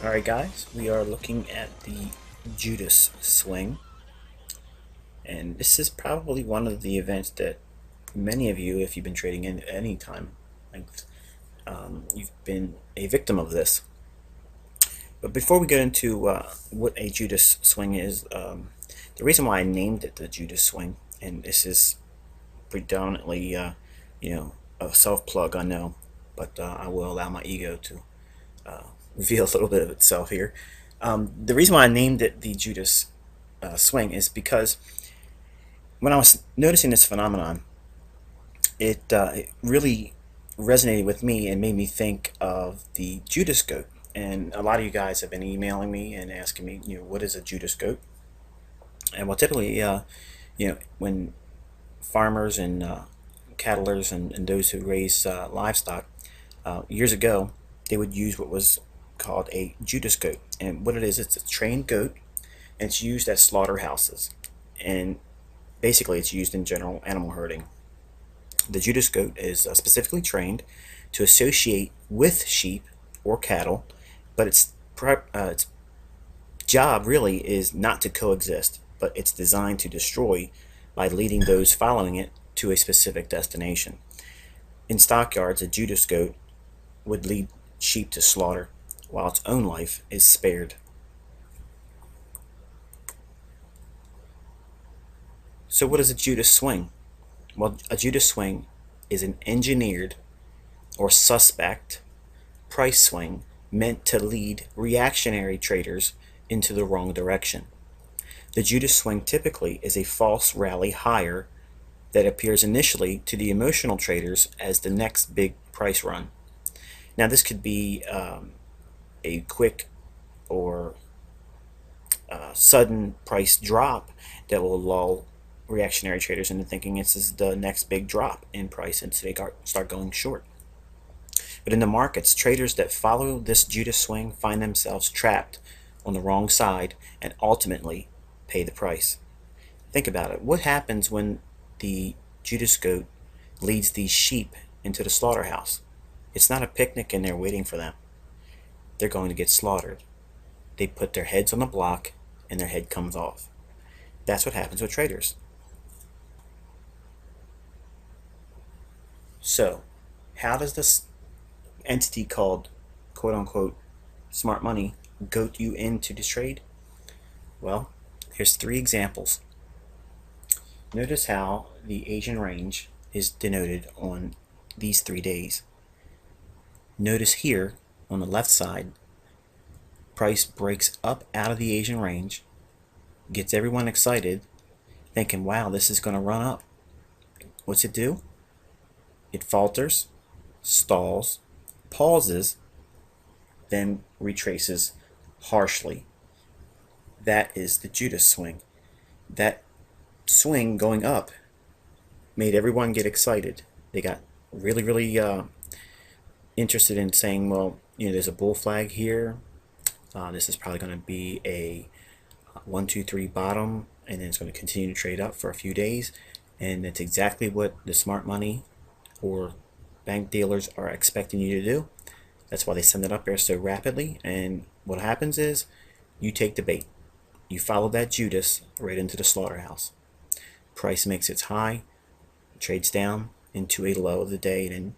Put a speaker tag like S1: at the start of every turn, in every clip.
S1: Alright guys, we are looking at the Judas swing, and this is probably one of the events that many of you, if you've been trading in any time, like, you've been a victim of this. But before we get into what a Judas swing is, the reason why I named it the Judas swing, and this is predominantly, a self-plug, I know, but I will allow my ego to reveal a little bit of itself here. The reason why I named it the Judas swing is because when I was noticing this phenomenon, it really resonated with me and made me think of the Judas goat. And a lot of you guys have been emailing me and asking me, what is a Judas goat? And well, typically, when farmers and cattlers and those who raise livestock years ago, they would use what was called a Judas goat. And what it is, it's a trained goat, and it's used at slaughterhouses. And basically, it's used in general animal herding. The Judas goat is specifically trained to associate with sheep or cattle, but its job really is not to coexist, but it's designed to destroy by leading those following it to a specific destination. In stockyards, a Judas goat would lead sheep to slaughter, while its own life is spared. So what is a Judas swing? Well, a Judas swing is an engineered or suspect price swing meant to lead reactionary traders into the wrong direction. The Judas swing typically is a false rally higher that appears initially to the emotional traders as the next big price run. Now, this could be a quick or sudden price drop that will lull reactionary traders into thinking this is the next big drop in price, and so they start going short. But in the markets, traders that follow this Judas swing find themselves trapped on the wrong side and ultimately pay the price. Think about it. What happens when the Judas goat leads these sheep into the slaughterhouse? It's not a picnic and they're waiting for them. They're going to get slaughtered. They put their heads on the block and their head comes off. That's what happens with traders. So, how does this entity called quote unquote smart money goat you into this trade? Well, here's 3 examples. Notice how the Asian range is denoted on these 3 days. Notice here on the left side, price breaks up out of the Asian range, gets everyone excited, thinking, wow, this is going to run up. What's it do? It falters, stalls, pauses, then retraces harshly. That is the Judas swing. That swing going up made everyone get excited. They got really interested in saying, well, there's a bull flag here. This is probably going to be a 1, 2, 3 bottom, and then it's going to continue to trade up for a few days. And that's exactly what the smart money or bank dealers are expecting you to do. That's why they send it up there so rapidly. And what happens is you take the bait. You follow that Judas right into the slaughterhouse. Price makes its high, trades down into a low of the day, and then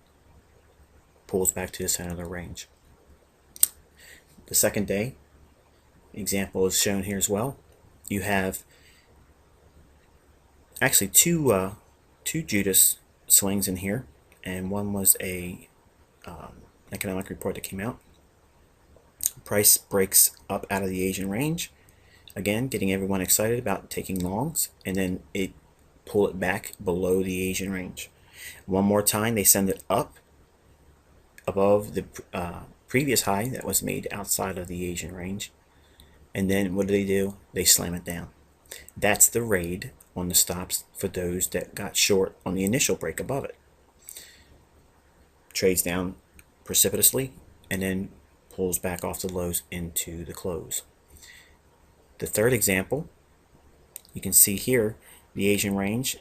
S1: pulls back to the center of the range. The second day, example is shown here as well. You have actually two Judas swings in here, and one was a economic report that came out. Price breaks up out of the Asian range, again getting everyone excited about taking longs, and then it pull it back below the Asian range. One more time, they send it up above the previous high that was made outside of the Asian range, and then what do? They slam it down. That's the raid on the stops for those that got short on the initial break above it. Trades down precipitously and then pulls back off the lows into the close. The third example, you can see here the Asian range,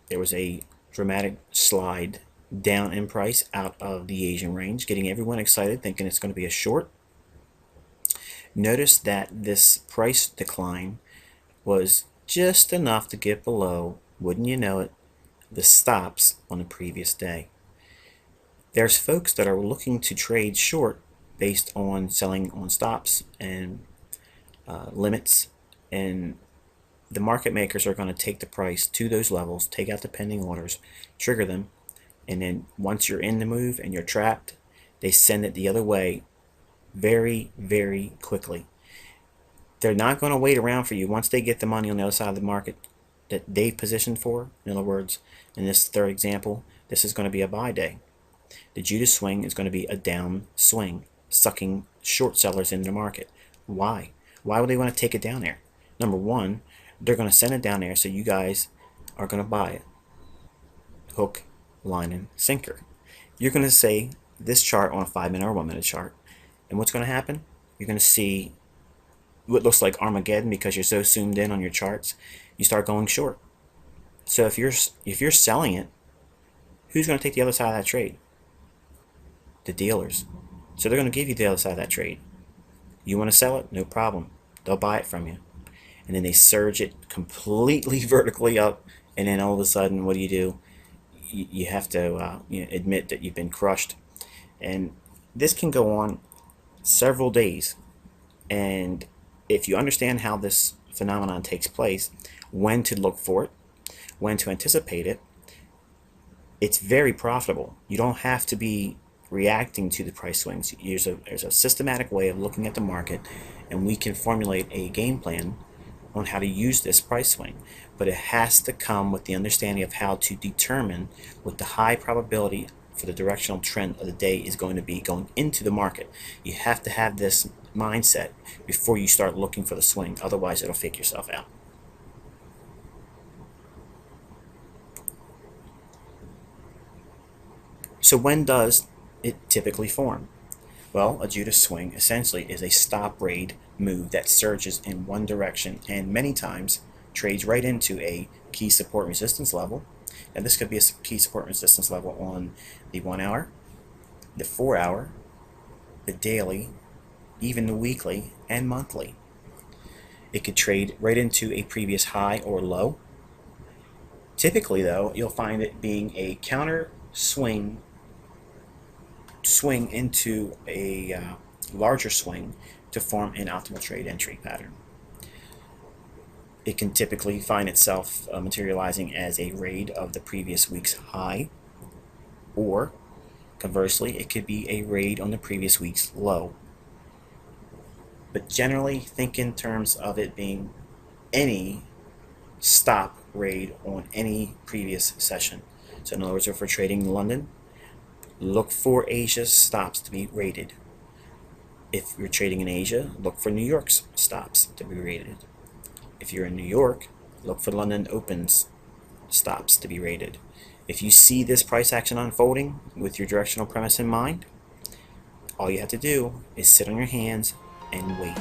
S1: there was a dramatic slide down in price out of the Asian range, getting everyone excited, thinking it's going to be a short. Notice that this price decline was just enough to get below, wouldn't you know it, the stops on the previous day. There's folks that are looking to trade short based on selling on stops and limits, and the market makers are going to take the price to those levels, take out the pending orders, trigger them, and then once you're in the move and you're trapped, they send it the other way very, very quickly. They're not going to wait around for you. Once they get the money on the other side of the market that they've positioned for, in other words, in this third example, this is going to be a buy day. The Judas swing is going to be a down swing, sucking short sellers into the market. Why? Why would they want to take it down there? Number one, they're going to send it down there so you guys are going to buy it. Hook, line, and sinker. You're going to say this chart on a 5-minute or 1-minute chart, and what's going to happen? You're going to see what looks like Armageddon because you're so zoomed in on your charts. You start going short. So if you're selling it, who's going to take the other side of that trade? The dealers. So they're going to give you the other side of that trade. You want to sell it? No problem. They'll buy it from you. And then they surge it completely vertically up, and then all of a sudden, what do? You have to admit that you've been crushed. And this can go on several days. And if you understand how this phenomenon takes place, when to look for it, when to anticipate it, it's very profitable. You don't have to be reacting to the price swings. There's a systematic way of looking at the market, and we can formulate a game plan on how to use this price swing. But it has to come with the understanding of how to determine what the high probability for the directional trend of the day is going to be going into the market. You have to have this mindset before you start looking for the swing. Otherwise, it'll fake yourself out. So when does it typically form? Well, a Judas swing essentially is a stop raid move that surges in one direction and many times trades right into a key support resistance level. Now this could be a key support resistance level on the 1 hour, the 4 hour, the daily, even the weekly and monthly. It could trade right into a previous high or low. Typically though, you'll find it being a counter swing into a larger swing to form an optimal trade entry pattern. It can typically find itself materializing as a raid of the previous week's high, or conversely, it could be a raid on the previous week's low. But generally, think in terms of it being any stop raid on any previous session. So in other words, if we're trading London, look for Asia's stops to be rated. If you're trading in Asia, look for New York's stops to be rated. If you're in New York, look for London Open's stops to be rated. If you see this price action unfolding with your directional premise in mind, all you have to do is sit on your hands and wait.